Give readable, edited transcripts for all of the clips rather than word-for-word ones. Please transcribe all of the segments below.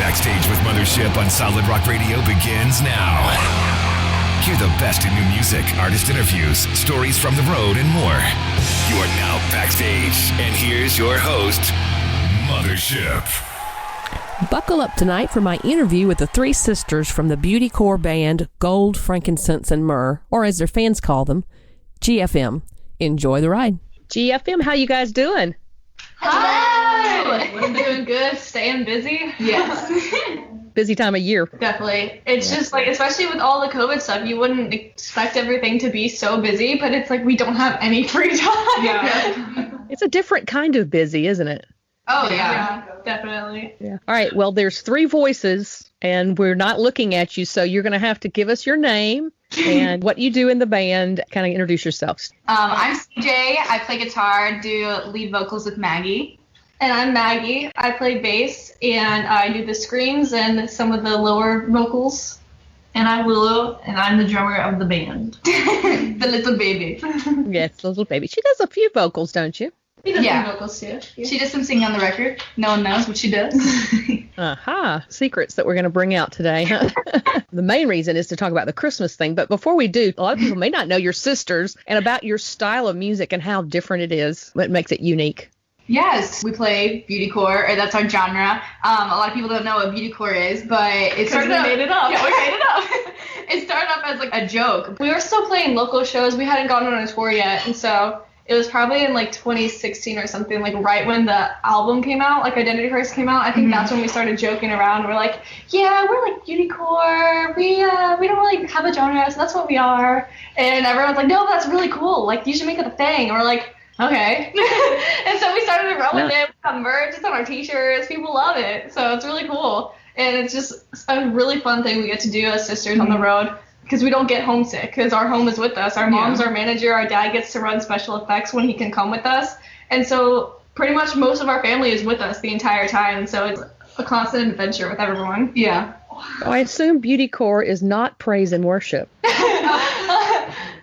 Backstage with Mothership on Solid Rock Radio begins now. Hear the best in new music, artist interviews, stories from the road, and more. You are now backstage, and here's your host, Mothership. Buckle up tonight for my interview with the three sisters from the Beautycore band Gold, Frankincense, and Myrrh, or as their fans call them, GFM. Enjoy the ride. GFM, how you guys doing? Hi! We're doing good, staying busy. Yes. Busy time of year. Definitely. It's just like, especially with all the COVID stuff, you wouldn't expect everything to be so busy, but it's like we don't have any free time. Yeah. It's a different kind of busy, isn't it? Oh, Yeah, definitely. Yeah. All right, well, there's three voices, and we're not looking at you, so you're going to have to give us your name and what you do in the band. Kind of introduce yourselves. I'm CJ. I play guitar, do lead vocals with Maggie. And I'm Maggie. I play bass, and I do the screams and some of the lower vocals. And I'm Willow, and I'm the drummer of the band. The little baby. Yes, little baby. She does a few vocals, don't you? He does Yeah. some vocals too. She does some singing on the record. No one knows what she does. Aha, secrets that we're going to bring out today. The main reason is to talk about the Christmas thing. But before we do, a lot of people may not know your sisters and about your style of music and how different it is, what makes it unique. Yes, we play Beautycore, or that's our genre. A lot of people don't know what Beautycore is, but it started we made it up. Yeah, we made it up. It started off as like a joke. We were still playing local shows. We hadn't gone on a tour yet, and so it was probably in like 2016 or something, like right when the album came out, like Identity Crisis came out. I think that's when we started joking around. We're like, yeah, we're like Beautycore. We don't really have a genre, so that's what we are. And everyone's like, no, that's really cool. Like, you should make it a thing. And we're like, okay. And so we started to run with it. We got merch. It's on our t-shirts. People love it. So it's really cool. And it's just a really fun thing we get to do as sisters on the road, because we don't get homesick, because our home is with us. Our mom's our manager. Our dad gets to run special effects when he can come with us. And so pretty much most of our family is with us the entire time. So it's a constant adventure with everyone. Yeah. Oh, I assume Beautycore is not praise and worship.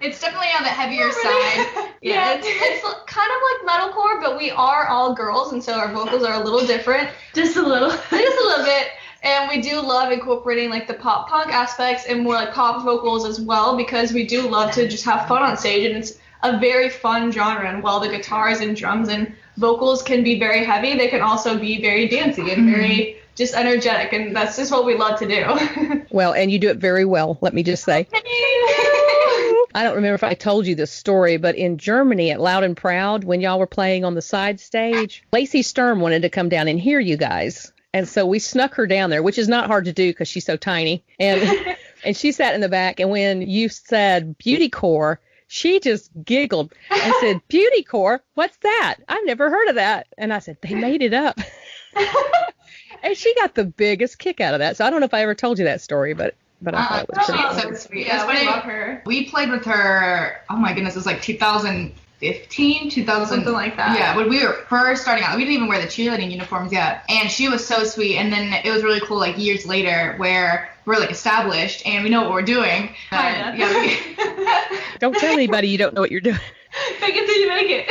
It's definitely on the heavier side. Yeah, it's kind of like metalcore, but we are all girls, and so our vocals are a little different. Just a little. Just a little bit. And we do love incorporating like the pop punk aspects and more like pop vocals as well, because we do love to just have fun on stage, and it's a very fun genre. And while the guitars and drums and vocals can be very heavy, they can also be very dancey and very just energetic, and that's just what we love to do. Well, and you do it very well, let me just say. I don't remember if I told you this story, but in Germany at Loud and Proud, when y'all were playing on the side stage, Lacey Sturm wanted to come down and hear you guys. And so we snuck her down there, which is not hard to do because she's so tiny. And and she sat in the back, and when you said Beautycore, she just giggled and said, Beautycore? What's that? I've never heard of that. And I said, they made it up. And she got the biggest kick out of that. So I don't know if I ever told you that story, but I thought it was pretty She's cool. so sweet. Yeah, It's we funny. love her. We played with her, oh my goodness, it was like 2015, 2000. Something like that. Yeah, when we were first starting out, we didn't even wear the cheerleading uniforms yet. And she was so sweet. And then it was really cool, like years later, where we're like established and we know what we're doing. Kinda. Yeah, Don't tell anybody you don't know what you're doing. Fake it till you make it.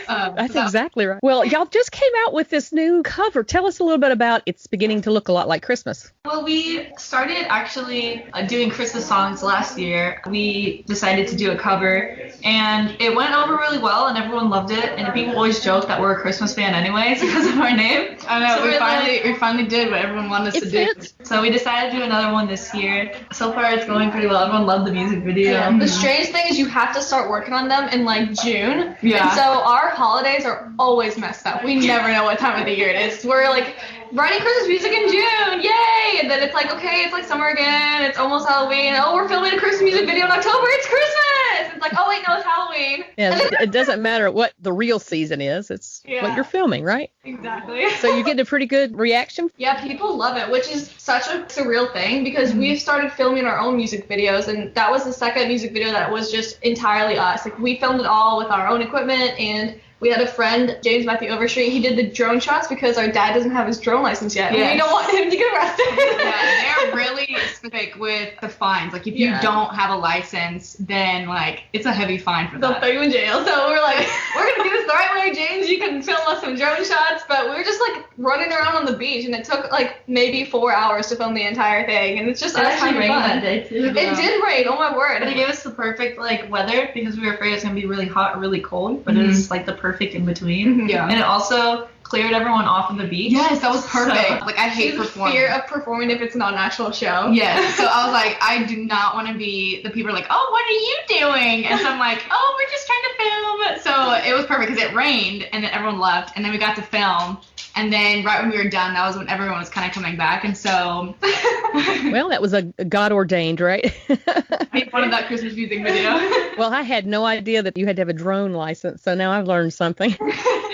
That's exactly right. Well, y'all just came out with this new cover. Tell us a little bit about It's Beginning to Look a Lot Like Christmas. Well, we started actually doing Christmas songs last year. We decided to do a cover, and it went over really well, and everyone loved it. And people always joke that we're a Christmas band anyways because of our name. I know, So we finally did what everyone wanted us to do. So we decided to do another one this year. So far, it's going pretty well. Everyone loved the music video. Yeah. The strange thing is you have to start working on them in like June. Yeah. And so our holidays are always messed up. We never know what time of the year it is. We're like writing Christmas music in June, yay! And then it's like, okay, it's like summer again. It's almost Halloween. Oh, we're filming a Christmas music video in October. It's Christmas. It's like, oh wait, no, it's Halloween. Yeah, it doesn't matter what the real season is. It's what you're filming, right? Exactly. So you're getting a pretty good reaction? Yeah, people love it, which is such a surreal thing, because we've started filming our own music videos, and that was the second music video that was just entirely us. Like, we filmed it all with our own equipment, and we had a friend, James Matthew Overstreet, he did the drone shots because our dad doesn't have his drone license yet. Yes. And we don't want him to get arrested. Yeah, they're really specific with the fines. Like, if you don't have a license, then, like, it's a heavy fine for They'll that. throw you in jail. So we're like, we're going to do this the right way, James. You can film us some drone shots. But we were just, like, running around on the beach, and it took, like, maybe 4 hours to film the entire thing. And it's just actually rained fun. that day, too. It did rain. Oh, my word. But it gave us the perfect, like, weather because we were afraid it was going to be really hot or really cold. But it was, like, the perfect in between. Yeah. And it also cleared everyone off of the beach. Yes, that was perfect. So, like, I hate performing. Fear of performing if it's not an actual show. Yes. So I was like, I do not want to be the people are like, oh, what are you doing? And so I'm like, oh, we're just trying to film. So it was perfect because it rained and then everyone left and then we got to film. And then right when we were done, that was when everyone was kind of coming back. And so. Well, that was a God ordained, right? I wanted that Christmas music video. Well, I had no idea that you had to have a drone license, so now I've learned something.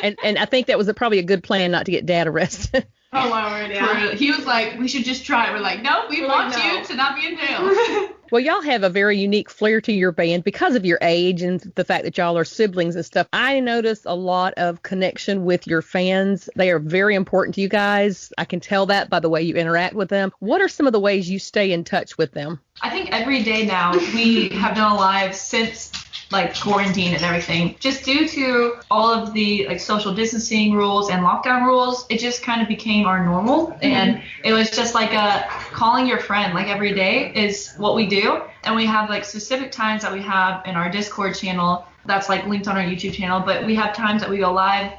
And I think that was probably a good plan not to get Dad arrested. Oh, my word, yeah. He was like, we should just try it. We're like, no, we want you to not be in jail. Well, y'all have a very unique flair to your band because of your age and the fact that y'all are siblings and stuff. I notice a lot of connection with your fans. They are very important to you guys. I can tell that by the way you interact with them. What are some of the ways you stay in touch with them? I think every day now we have done a live since like quarantine and everything. Just due to all of the like social distancing rules and lockdown rules, it just kind of became our normal. And it was just like calling your friend like every day is what we do. And we have like specific times that we have in our Discord channel that's like linked on our YouTube channel. But we have times that we go live.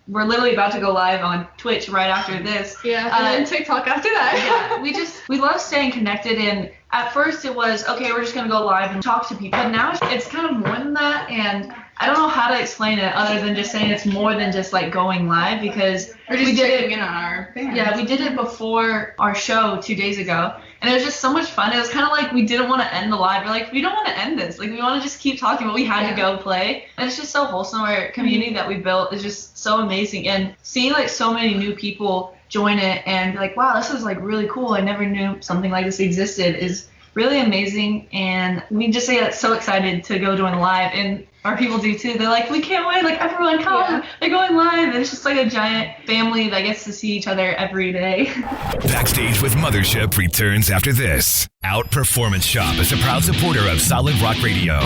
We're literally about to go live on Twitch right after this. Yeah, and then TikTok after that. Yeah, we love staying connected. And at first it was, okay, we're just going to go live and talk to people. But now it's kind of more than that. And I don't know how to explain it other than just saying it's more than just like going live because we did it in on our fans. Yeah, we did it before our show 2 days ago. And it was just so much fun. It was kind of like we didn't want to end the live. We're like, we don't want to end this. Like, we want to just keep talking, but we had to go play. And it's just so wholesome. Our community that we built is just so amazing. And seeing, like, so many new people join it and be like, wow, this is, like, really cool. I never knew something like this existed is really amazing. And we just get so excited to go join live. And our people do, too. They're like, we can't wait. Like, everyone come. Yeah. They're going live. And it's just, like, a giant family that gets to see each other every day. Backstage with Mothership returns after this. Out Performance Shop is a proud supporter of Solid Rock Radio.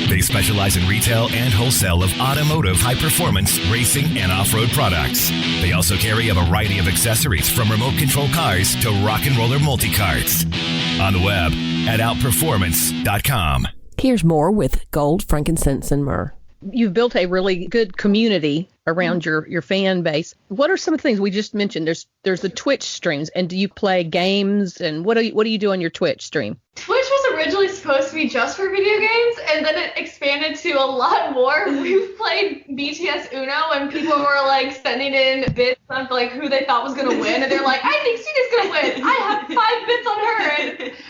They specialize in retail and wholesale of automotive, high-performance, racing, and off-road products. They also carry a variety of accessories from remote-control cars to rock and roller multi-carts. On the web at outperformance.com. Here's more with Gold, Frankincense, and Myrrh. You've built a really good community around your fan base. What are some of the things we just mentioned? There's the Twitch streams, and do you play games? And what do you do on your Twitch stream? Twitch was originally supposed to be just for video games, and then it expanded to a lot more. We've played BTS Uno, and people were like sending in bits of like who they thought was gonna win, and they're like, I think Cena's gonna win. I have 5 bits on her,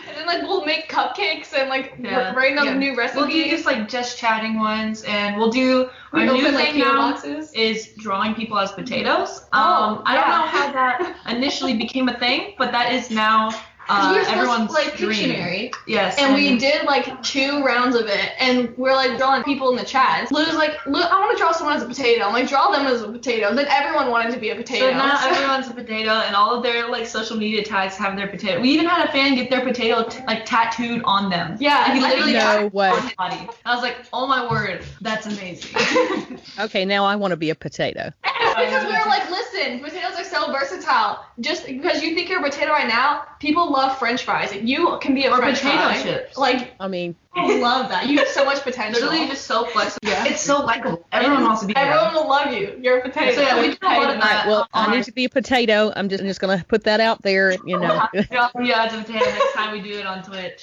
and then like we'll make cupcakes and like random new recipes. We'll do just like just chatting ones, and we'll do our new thing now is drawing people as potatoes. I don't know how that initially became a thing, but that is now everyone's like dream. Pictionary. Yes. And we did like 2 rounds of it, and we're like drawing people in the chat. Lou's like, look, I want to draw someone as a potato. I'm like, draw them as a potato. Then everyone wanted to be a potato. So now everyone's a potato, and all of their like social media tags have their potato. We even had a fan get their potato like tattooed on them. Yeah, like, he literally no way. on his body. I was like, oh my word, that's amazing. Okay, now I want to be a potato. Because we were like, listen, potatoes are so versatile. Just because you think you're a potato right now, people love French fries. You can be a French potato fry. chips. Like, I mean, I love that. You have so much potential. Literally just so flexible. Yeah. It's so likable. Everyone wants to be Everyone will love you. You're a potato. So yeah, we do a lot of that. well, I need to be a potato. I'm just gonna put that out there, you know. Yeah, it's a potato next time we do it on Twitch.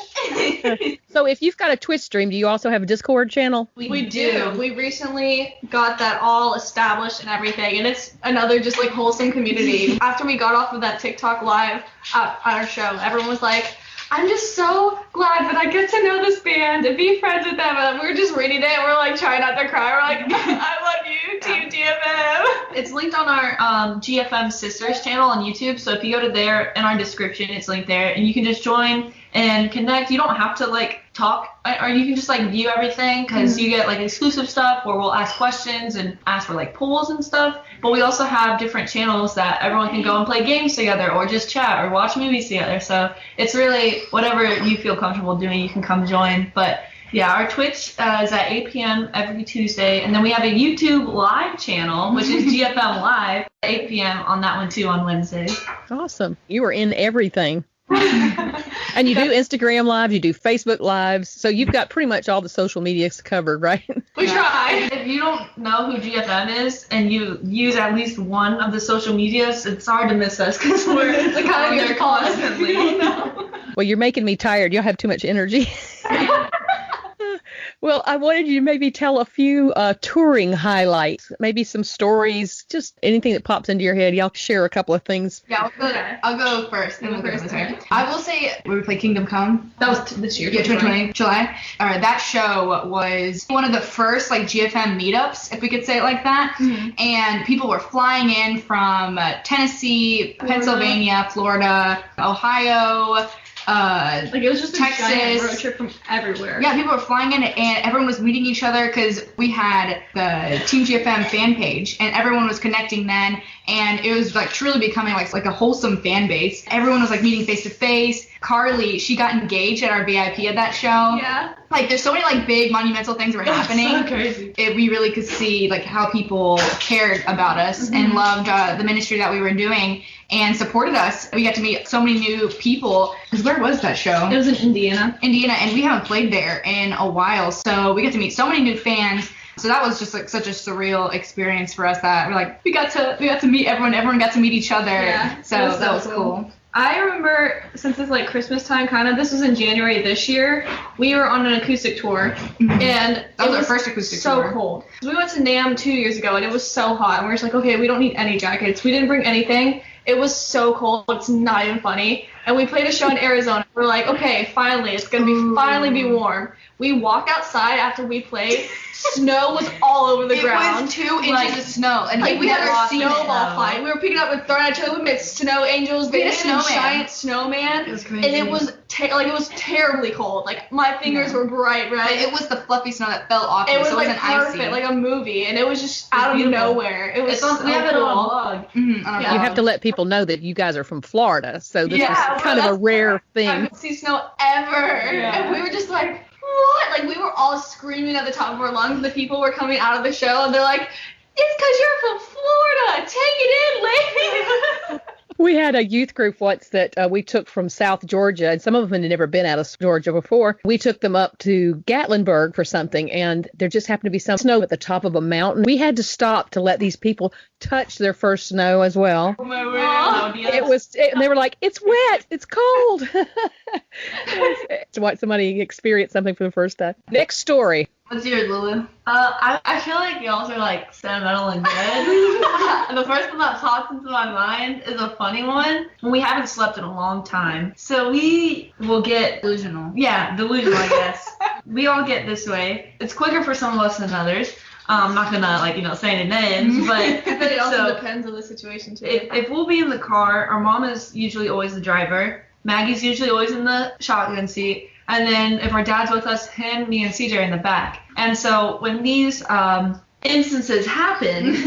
So if you've got a Twitch stream, do you also have a Discord channel? We do. We recently got that all established and everything, and it's another just like wholesome community. After we got off of that TikTok live at our show, everyone was like, I'm just so glad that I get to know this band and be friends with them. And we were just reading it, and we're like trying not to cry. We're like, I love you, Team GFM. It's linked on our GFM Sisters channel on YouTube. So if you go to there in our description, it's linked there, and you can just join and connect. You don't have to like talk, or you can just like view everything, because you get like exclusive stuff where we'll ask questions and ask for like polls and stuff. But we also have different channels that everyone can go and play games together, or just chat, or watch movies together. So it's really whatever you feel comfortable doing, you can come join. But yeah, our Twitch is at 8 p.m. every Tuesday, and then we have a YouTube live channel, which is GFM Live, at 8 p.m. on that one too on Wednesdays. Awesome. You are in everything. And you do Instagram lives, you do Facebook lives, so you've got pretty much all the social medias covered, right? We try. If you don't know who GFM is and you use at least one of the social medias, it's hard to miss us, because we're kind of there constantly. Well, you're making me tired. Y'all have too much energy. Well, I wanted you to maybe tell a few touring highlights, maybe some stories, just anything that pops into your head. Y'all share a couple of things. Yeah, I'll go first. And we'll go this way. I will say, we played Kingdom Come. That was this year. Yeah, 2020, July. That show was one of the first like GFM meetups, if we could say it like that. And people were flying in from Tennessee, Pennsylvania, Florida, Ohio, like it was just Texas, a giant road trip from everywhere. Yeah, people were flying in, and everyone was meeting each other, because we had the Team GFM fan page, and everyone was connecting then, and it was like truly becoming like a wholesome fan base. Everyone was like meeting face to face. Carly, she got engaged at our VIP at that show. Yeah. Like there's so many like big monumental things were happening. So crazy. We really could see like how people cared about us and loved the ministry that we were doing and supported us. We got to meet so many new people. Because where was that show? It was in Indiana. And we haven't played there in a while, so we got to meet so many new fans. So that was just like such a surreal experience for us that we're like we got to meet everyone got to meet each other. Yeah, so that was cool. I remember, since it's like Christmas time kind of, this was in January this year, we were on an acoustic tour, and that was our first acoustic tour. So cold. We went to NAMM 2 years ago, and it was so hot, and we were just like, okay, we don't need any jackets. We didn't bring anything. It was so cold, it's not even funny. And we played a show in Arizona. We're like, okay, finally, it's gonna be warm. We walked outside after we played. Snow was all over the ground. It was 2 inches of snow, and like we had a seen snowball flying. We were picking up and throwing at each other. We made snow angels. We had a giant snowman. It was crazy. And it was it was terribly cold. Like my fingers were bright red. But it was the fluffy snow that fell off. It was so like wasn't perfect, icy. like a movie, and it was just out of nowhere. It was we have it on a vlog. You have to let people know that you guys are from Florida, so this is kind of a rare thing. I didn't see snow ever, and we were just like, what? Like we were all screaming at the top of our lungs. The people were coming out of the show, and they're like, it's because you're from Florida. Take it in, lady. We had a youth group once that we took from South Georgia, and some of them had never been out of Georgia before. We took them up to Gatlinburg for something, and there just happened to be some snow at the top of a mountain. We had to stop to let these people touch their first snow as well. Oh my word. And they were like, it's wet, it's cold. To watch somebody experience something for the first time. Next story. What's yours, Lulu? I feel like y'all are like sentimental and good. The first one that pops into my mind is a funny one. We haven't slept in a long time, so we will get Delusional. Yeah, delusional, I guess. We all get this way. It's quicker for some of us than others. I'm not gonna say any names, but it also depends on the situation too. If we'll be in the car, our mom is usually always the driver. Maggie's usually always in the shotgun seat. And then if our dad's with us, him, me, and CJ are in the back. And so when these instances happen,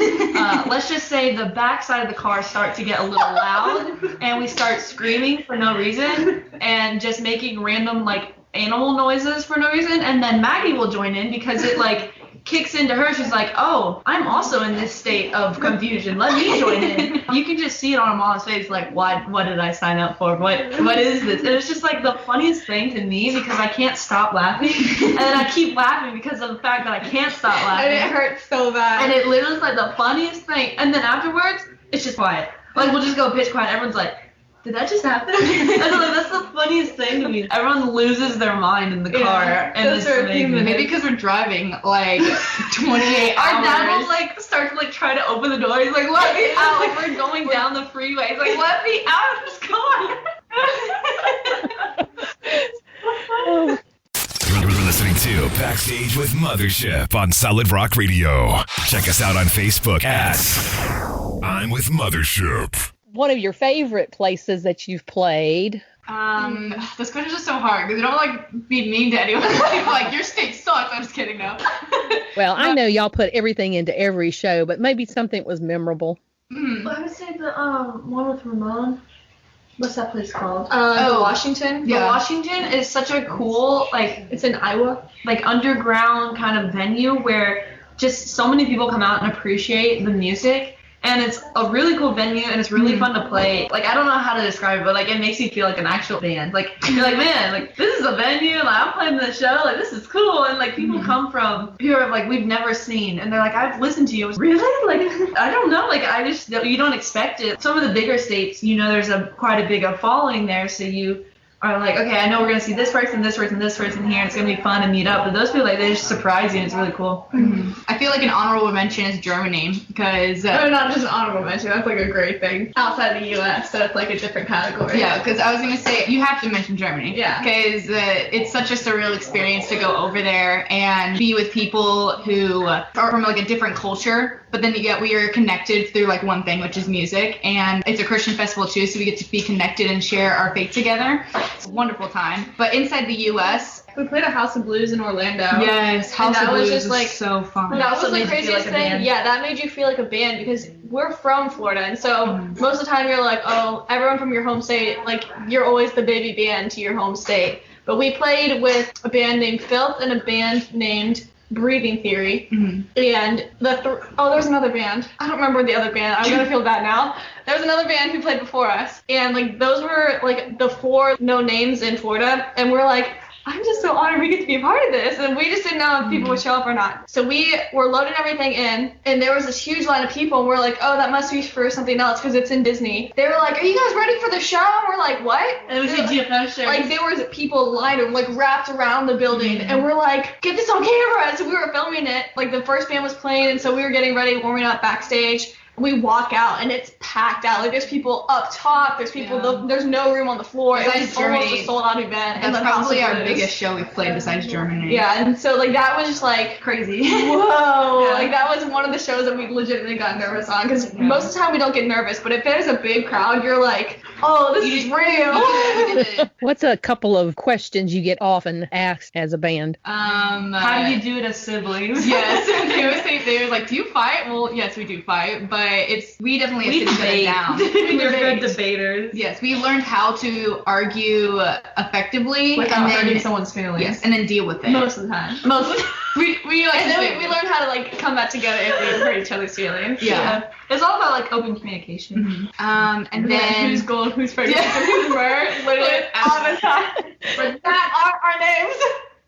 let's just say the back side of the car starts to get a little loud, and we start screaming for no reason and just making random like animal noises for no reason. And then Maggie will join in because it like kicks into her. She's like, oh, I'm also in this state of confusion. Let me join in. You can just see it on her mom's face, like, what did I sign up for? What is this? And it's just like the funniest thing to me because I can't stop laughing. And then I keep laughing because of the fact that I can't stop laughing. And it hurts so bad. And it literally is like the funniest thing. And then afterwards, it's just quiet. Like, we'll just go pitch quiet. Everyone's like, did that just happen? And I'm like, that's the funniest thing to me. Everyone loses their mind in the car. And it's amazing. Maybe because we're driving like 28 hours. Our dad will like start to like try to open the door. He's like, let me out. Like we're going down the freeway. He's like, let me out of this car. You're listening to Backstage with Mothership on Solid Rock Radio. Check us out on Facebook at I'm with Mothership. One of your favorite places that you've played? Those questions are so hard because you don't like be mean to anyone. People like your state sucks. I'm just kidding, no. Well, I know y'all put everything into every show, but maybe something was memorable. Well, I would say the one with Ramon. What's that place called? Oh, Washington. Yeah. The Washington is such a cool, like, it's in Iowa, like underground kind of venue where just so many people come out and appreciate the music. And it's a really cool venue, and it's really fun to play. Like, I don't know how to describe it, but, like, it makes you feel like an actual band. Like, you're like, man, like, this is a venue, like, I'm playing this show, like, this is cool. And, like, people come from who are, like, we've never seen. And they're like, I've listened to you. Really? Like, I don't know. Like, you don't expect it. Some of the bigger states, you know, there's quite a big following there, so you are like, okay, I know we're going to see this person, this person, this person here, and it's going to be fun to meet up. But those people, like, they just surprise you, and it's really cool. I feel like an honorable mention is Germany because not just an honorable mention. That's like a great thing outside the U.S. So it's like a different category. yeah, because I was gonna say you have to mention Germany. Yeah. Because it's such a surreal experience to go over there and be with people who are from like a different culture, but then we are connected through like one thing, which is music, and it's a Christian festival too, so we get to be connected and share our faith together. It's a wonderful time. But inside the U.S. We played a House of Blues in Orlando. Yes, House that of was Blues just is like so fun. That was So the made you feel craziest like a thing. band. Yeah, that made you feel like a band because we're from Florida, and so most of the time you're like, oh, everyone from your home state, like you're always the baby band to your home state. But we played with a band named Filth and a band named Breathing Theory, and there's another band. I don't remember the other band. I'm gonna feel bad now. There was another band who played before us, and like those were like the 4 no names in Florida, and we're like, I'm just so honored we get to be a part of this, and we just didn't know if people would show up or not. So we were loading everything in, and there was this huge line of people, and we're like, oh, that must be for something else because it's in Disney. They were like, are you guys ready for the show? And we're like, what? And we see GFO shirts. Like there was people lined like wrapped around the building, and we're like, get this on camera. So we were filming it. Like the first band was playing, and so we were getting ready, warming up backstage. We walk out and it's packed out. Like there's people up top. There's people. There's no room on the floor. It was almost a sold out event. And that's probably our biggest show we've played besides Germany. Yeah, and so like that was just like crazy. Whoa! Like that was one of the shows that we legitimately got nervous on because most of the time we don't get nervous, but if there's a big crowd, you're like, oh, this is real. What's a couple of questions you get often asked as a band? How do you do it as siblings? Yes, they were like, do you fight? Well, yes, we do fight, but we definitely have to sit down. We're good debaters. Yes, we learned how to argue effectively Without hurting someone's feelings. Yes, and then deal with it. Most of the time. we like. And then we learned how to like come back together if we hurt each other's feelings. Yeah. It's all about like open communication. And then who's gold, who's Frankincense, who's Myrrh, literally all the time. But that are our names.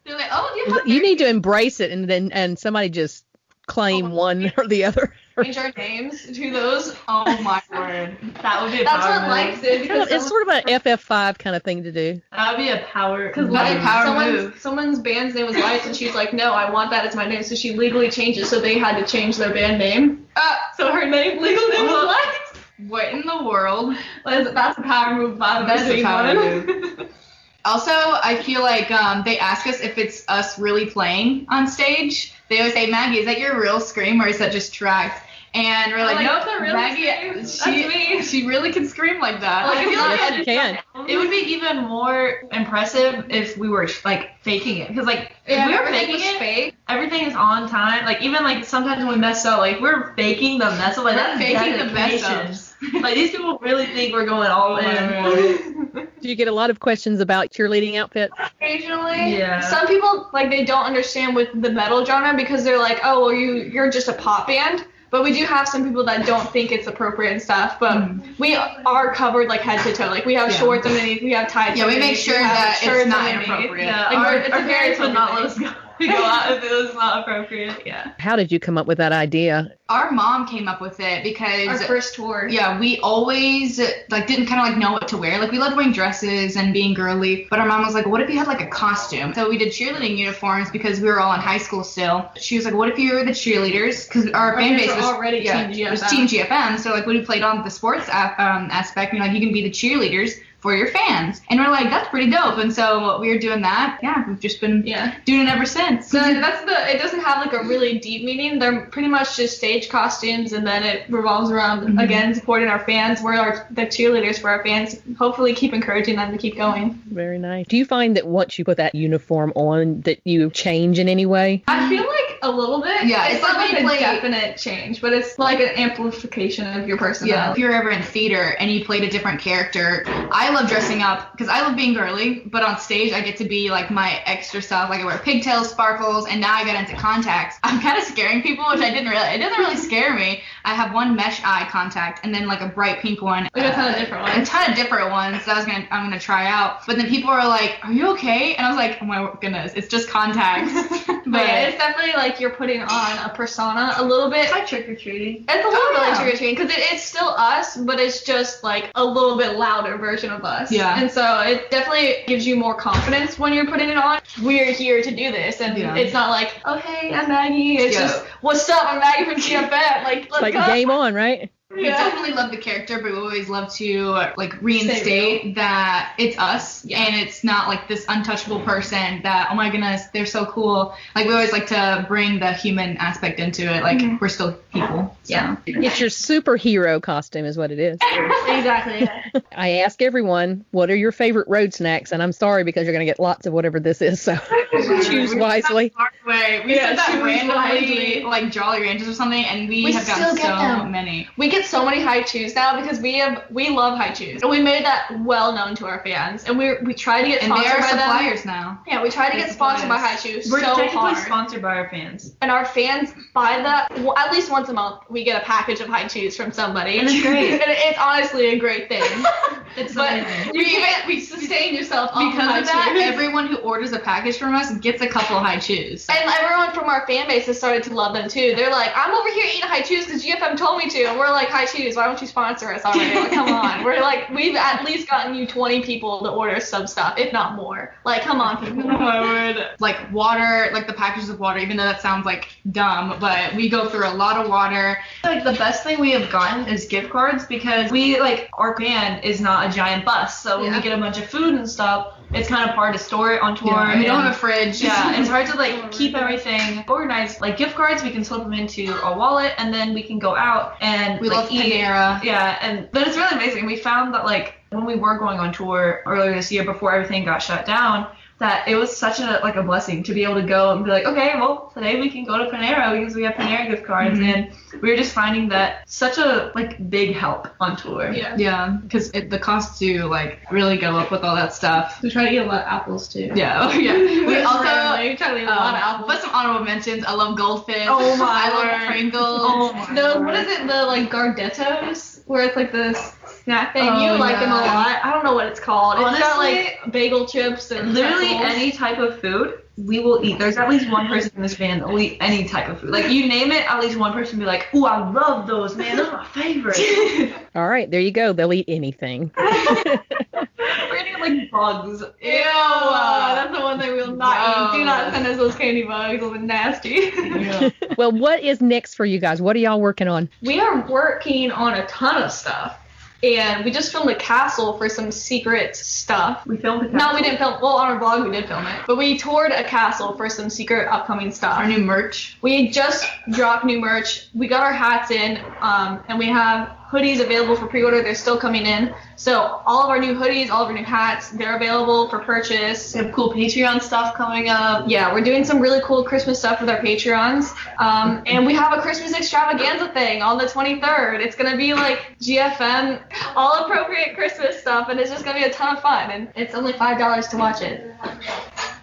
they're like, oh, do you have You need to embrace it and somebody just claim one or the other. Change our names to those. Oh my word. That would be a That's power what move. Likes did. It's sort of an FF5 kind of thing to do. That would be a power Because move. someone's band's name was Lights, and she's like, no, I want that as my name. So she legally changed it, so they had to change their band name. So her legal name was Lights. What in the world? That's a power move. That's a power move. Also, I feel like they ask us if it's us really playing on stage. They always say, Maggie, is that your real scream or is that just tracked? And we're like, no, it's not real. Maggie, she really can scream like that. Like, I feel like Yes, you can. It would be even more impressive if we were like faking it, because like if we were faking it, fake. everything is on time. Like even like sometimes when we mess up, like we're faking the mess up. Like We're that's faking the mess dedication. Like these people really think we're going all in. Do you get a lot of questions about cheerleading outfits? Occasionally. Yeah. Some people like they don't understand with the metal genre because they're like, oh, well, you're just a pop band. But we do have some people that don't think it's appropriate and stuff. But we are covered like head to toe. Like we have shorts underneath, we have tights. Yeah, we make underneath, sure we have that it's shirts not underneath. inappropriate. Yeah, Like, our it's a very parents would not let appropriate us go out if it was not appropriate. Yeah. How did you come up with that idea? Our mom came up with it because Our first tour. yeah, we always like didn't kind of like know what to wear. Like we loved wearing dresses and being girly, but our mom was like, what if you had like a costume? So we did cheerleading uniforms because we were all in high school still. She was like, what if you were the cheerleaders? Because our fan base was already Team it was GFM. Team GFM. So like when we played on the sports aspect, you know, like you can be the cheerleaders for your fans. And we're like, that's pretty dope. And so we were doing that. Yeah, we've just been doing it ever since. So it doesn't have like a really deep meaning. They're pretty much just stage costumes, and then it revolves around, again, supporting our fans. We're the cheerleaders for our fans, hopefully keep encouraging them to keep going. Very nice. Do you find that once you put that uniform on that you change in any way? I feel like a little bit. Yeah, it's not like a definite change, but it's like an amplification of your personality. Yeah, if you're ever in theater and you played a different character, I love dressing up because I love being girly, but on stage I get to be like my extra stuff. Like I wear pigtails, sparkles, and now I got into contacts. I'm kind of scaring people, which it doesn't really scare me. I have one mesh eye contact and then like a bright pink one. We got a ton of different ones. A ton of different ones that I'm gonna try out. But then people are like, "Are you okay?" And I was like, "Oh my goodness, it's just contacts." But yeah, it's definitely like you're putting on a persona a little bit. It's like trick-or-treating. It's a little bit like trick-or-treating because it's still us, but it's just like a little bit louder version of us. Yeah. And so it definitely gives you more confidence when you're putting it on. We're here to do this, and it's not like, oh hey, I'm Maggie. It's just, what's up? I'm Maggie from CFN. Like, let's like go. game on, right? We definitely love the character, but we always love to like reinstate that it's us and it's not like this untouchable person that, oh my goodness, they're so cool. Like we always like to bring the human aspect into it. Like we're still people. So. Yeah. It's your superhero costume is what it is. Exactly. I ask everyone, what are your favorite road snacks? And I'm sorry because you're going to get lots of whatever this is. So choose wisely. We said that randomly, like Jolly Ranchers or something, and we have gotten so many. We get so many high chews now because we love high chews, and we made that well known to our fans, and we try to get sponsored by them. And they are suppliers now. Yeah, we try to get sponsored by high chews. We're so technically hard. sponsored by our fans, and our fans buy that at least once a month. We get a package of high chews from somebody, and it's great. And it's honestly a great thing. It's amazing. You can't sustain yourself because of that. Everyone who orders a package from us gets a couple of high chews, and everyone from our fan base has started to love them too. They're like, I'm over here eating high chews because GFM told me to, and we're like, high chews, why don't you sponsor us already? Like, come on. We're like, we've at least gotten you 20 people to order some stuff, if not more. Like, come on, people. Like water, like the packages of water, even though that sounds like dumb, but we go through a lot of water. Like the best thing we have gotten is gift cards because we like our band is not a giant bus, so when we get a bunch of food and stuff, it's kind of hard to store it on tour. Yeah, and we don't have a fridge. Yeah, it's hard to like keep everything organized. Like gift cards, we can slip them into a wallet, and then we can go out and we like love Panera. Yeah, but it's really amazing. We found that like when we were going on tour earlier this year before everything got shut down, that it was such a blessing to be able to go and be like, okay, well today we can go to Panera because we have Panera gift cards, and we were just finding that such a like big help on tour. Yeah, because the costs do like really go up with all that stuff. We try to eat a lot of apples too. Yeah, we also try to eat a lot of apples. But some honorable mentions. I love Goldfish. Oh my I Lord. love Pringles. Oh my Lord. What is it? The like Gardettos, where it's like the snack thing. You like them a lot. I don't know what it's called. Honestly, it's got like bagel chips and literally pretzels. any type of food we will eat. There's at least one person in this band that will eat any type of food. Like you name it, at least one person will be like, ooh, I love those, man. Those are my favorite. All right, there you go. They'll eat anything. We're gonna get like bugs. Ew, that's the one thing we'll not eat. Do not send us those candy bugs. Those are nasty. Well, what is next for you guys? What are y'all working on? We are working on a ton of stuff. And we just filmed a castle for some secret stuff. We filmed a castle? No, we didn't film. Well, on our vlog we did film it. But we toured a castle for some secret upcoming stuff. Our new merch. We just dropped new merch. We got our hats in, and we have hoodies available for pre-order. They're still coming in. So all of our new hoodies, all of our new hats, they're available for purchase. We have cool Patreon stuff coming up. Yeah, we're doing some really cool Christmas stuff with our Patreons. And we have a Christmas extravaganza thing on the 23rd. It's going to be like GFM, all appropriate Christmas stuff, and it's just going to be a ton of fun. And it's only $5 to watch it.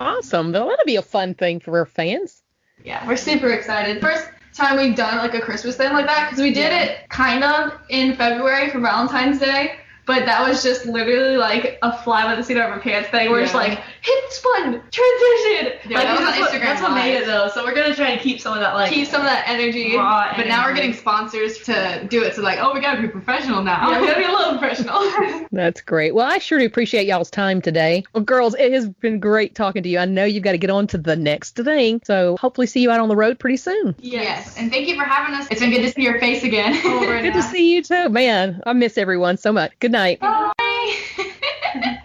Awesome. Well, that'll be a fun thing for our fans. Yeah, we're super excited. First time we've done like a Christmas thing like that, because we did it kind of in February for Valentine's Day, but that was just literally like a fly by the seat of our pants thing. We're just like, it's fun, transition. Yeah, like that was on Instagram That's what made it though. So we're gonna try to keep some of that like keep some of that energy. raw But now we're getting sponsors to do it. So like, oh, we gotta be professional now. Yeah, we gotta be a little professional. That's great. Well, I sure do appreciate y'all's time today. Well, girls, it has been great talking to you. I know you've got to get on to the next thing. So hopefully see you out on the road pretty soon. Yes. And thank you for having us. It's been good to see your face again. Good to see you too. Man, I miss everyone so much. Good night. Bye.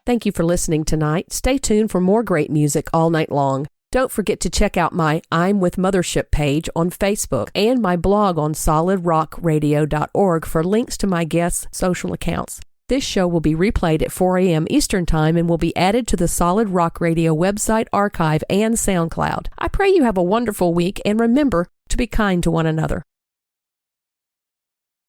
Thank you for listening tonight. Stay tuned for more great music all night long. Don't forget to check out my I'm with Mothership page on Facebook and my blog on solidrockradio.org for links to my guests' social accounts. This show will be replayed at 4 a.m. Eastern Time and will be added to the Solid Rock Radio website, archive, and SoundCloud. I pray you have a wonderful week, and remember to be kind to one another.